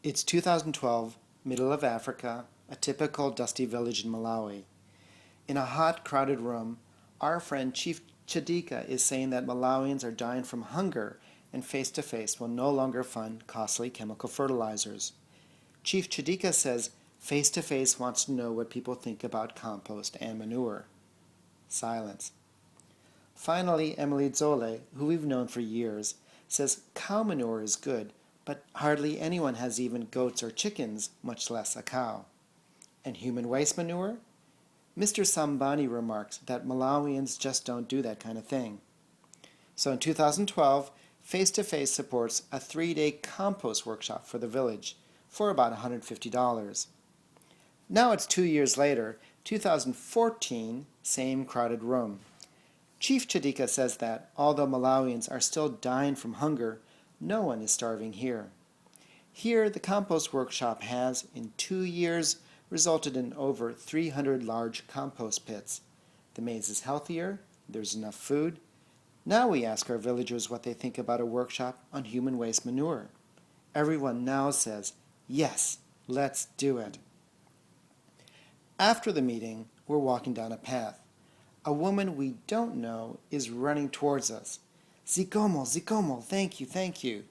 It's 2012, middle of Africa, a typical dusty village in Malawi. In a hot, crowded room, our friend Chief Chadika is saying that Malawians are dying from hunger and face-to-face will no longer fund costly chemical fertilizers. Chief Chadika says face-to-face wants to know what people think about compost and manure. Silence. Finally, Emily Zole, who we've known for years, says cow manure is good, but hardly anyone has even goats or chickens, much less a cow. And human waste manure? Mr. Sambani remarks that Malawians just don't do that kind of thing. So in 2012, Face-to-Face supports a 3-day compost workshop for the village for about $150. Now it's 2 years later, 2014, same crowded room. Chief Chadika says that, although Malawians are still dying from hunger, no one is starving here. Here, the compost workshop has, in 2 years, resulted in over 300 large compost pits. The maize is healthier, there's enough food. Now we ask our villagers what they think about a workshop on human waste manure. Everyone now says, yes, let's do it. After the meeting, we're walking down a path. A woman we don't know is running towards us. Zikomo, Zikomo, thank you, thank you.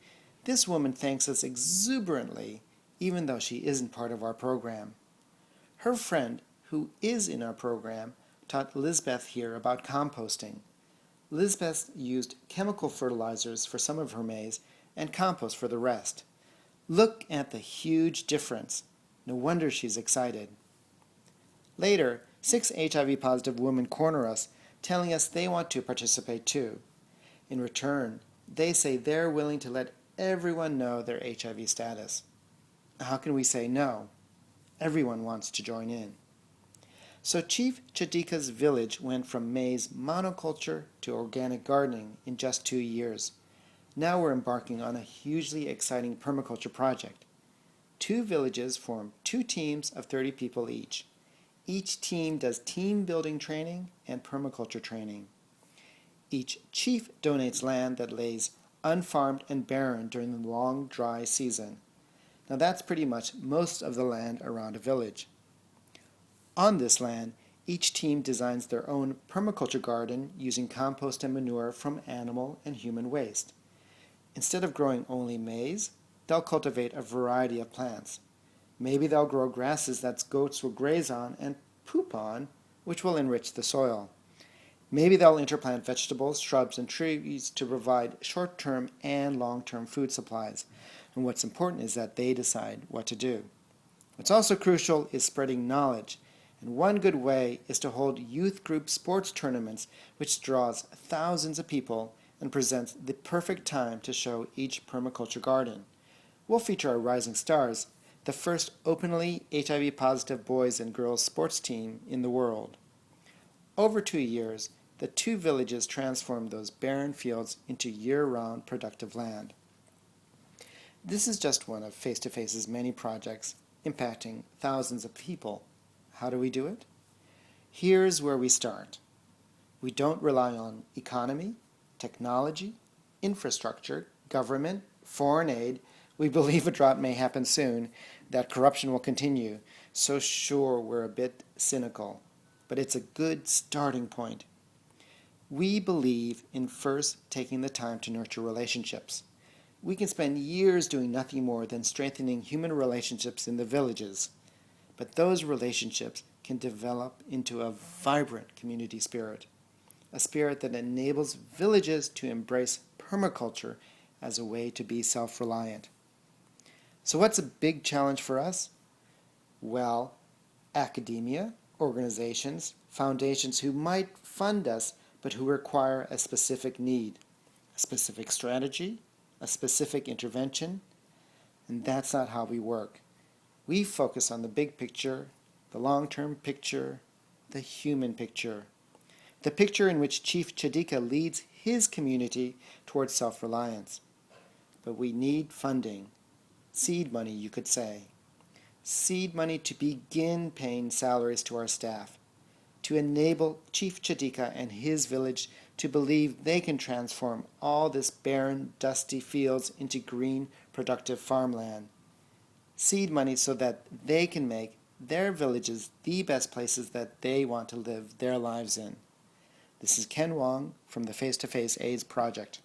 This woman thanks us exuberantly, even though she isn't part of our program. Her friend, who is in our program, taught Lisbeth here about composting. Lisbeth used chemical fertilizers for some of her maize and compost for the rest. Look at the huge difference. No wonder she's excited. Later, 6 HIV-positive women corner us, telling us they want to participate too. In return, they say they're willing to let everyone know their HIV status. How can we say no? Everyone wants to join in. So Chief Chadika's village went from maize monoculture to organic gardening in just 2 years. Now we're embarking on a hugely exciting permaculture project. 2 villages form 2 teams of 30 people each. Each team does team building training and permaculture training. Each chief donates land that lays unfarmed and barren during the long dry season. Now that's pretty much most of the land around a village. On this land, each team designs their own permaculture garden using compost and manure from animal and human waste. Instead of growing only maize, they'll cultivate a variety of plants. Maybe they'll grow grasses that goats will graze on and poop on, which will enrich the soil. Maybe they'll interplant vegetables, shrubs, and trees to provide short-term and long-term food supplies. And what's important is that they decide what to do. What's also crucial is spreading knowledge. And one good way is to hold youth group sports tournaments, which draws thousands of people and presents the perfect time to show each permaculture garden. We'll feature our rising stars, the first openly HIV-positive boys and girls sports team in the world. Over 2 years, the 2 villages transformed those barren fields into year-round productive land. This is just one of Face-to-Face's many projects impacting thousands of people. How do we do it? Here's where we start. We don't rely on economy, technology, infrastructure, government, foreign aid. We believe a drought may happen soon, that corruption will continue, so sure we're a bit cynical, but it's a good starting point. We believe in first taking the time to nurture relationships. We can spend years doing nothing more than strengthening human relationships in the villages, but those relationships can develop into a vibrant community spirit, a spirit that enables villages to embrace permaculture as a way to be self-reliant. So what's a big challenge for us? Well, academia, organizations, foundations who might fund us but who require a specific need, a specific strategy, a specific intervention, and that's not how we work. We focus on the big picture, the long-term picture, the human picture, the picture in which Chief Chadika leads his community towards self-reliance. But we need funding, seed money you could say, seed money to begin paying salaries to our staff, to enable Chief Chadika and his village to believe they can transform all this barren, dusty fields into green, productive farmland. seed money so that they can make their villages the best places that they want to live their lives in. This is Ken Wong from the Face to Face AIDS Project.